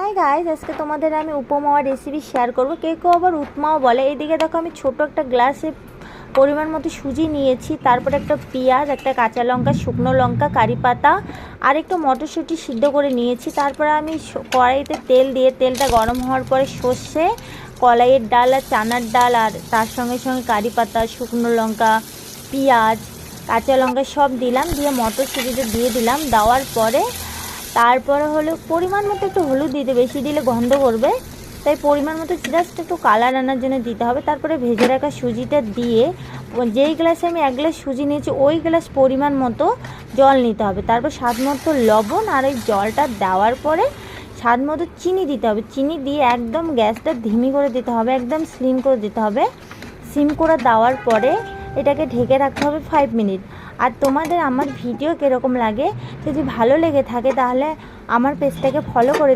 Hi guys, আজকে তোমাদের আমি উপমা রেসিপি শেয়ার করব। কেউ আবার উৎমাও বলে। এইদিকে দেখো আমি ছোট একটা গ্লাসে পরিমাণ মতো সুজি নিয়েছি, তারপরে একটা পেঁয়াজ, একটা কাঁচা লঙ্কা, শুকনো লঙ্কা, কারি পাতা আর একটু মটরশুঁটি সিদ্ধ করে নিয়েছি। তারপরে আমি কড়াইতে তেল দিয়ে তেলটা গরম হওয়ার পরে সর্ষে, কলাইয়ের ডাল আর চানার ডাল আর তার সঙ্গে সঙ্গে কারি পাতা, শুকনো লঙ্কা, পেঁয়াজ, কাঁচা লঙ্কা সব দিলাম, দিয়ে মটরশুঁটিটা দিয়ে দিলাম। দেওয়ার পরে তারপরে হলো পরিমাণ মতো একটু হলুদ দিতে, বেশি দিলে গন্ধ করবে, তাই পরিমাণ মতো জাস্ট একটু কালার আনার জন্য দিতে হবে। তারপরে ভেজে রাখা সুজিটা দিয়ে যেই গ্লাসে আমি 1 গ্লাস সুজি নিয়েছি ওই গ্লাস পরিমাণ মতো জল নিতে হবে। তারপর স্বাদ মতো লবণ আর এই জলটা দেওয়ার পরে স্বাদ মতো চিনি দিতে হবে। চিনি দিয়ে একদম গ্যাসটা ধিমি করে দিতে হবে, একদম স্লিম করে দিতে হবে। সিম করে দেওয়ার পরে এটাকে ঢেকে রাখতে হবে 5 মিনিট। আর তোমাদের আমার ভিডিও কীরকম লাগে, যদি ভালো লেগে থাকে তাহলে আমার পেজটাকে ফলো করে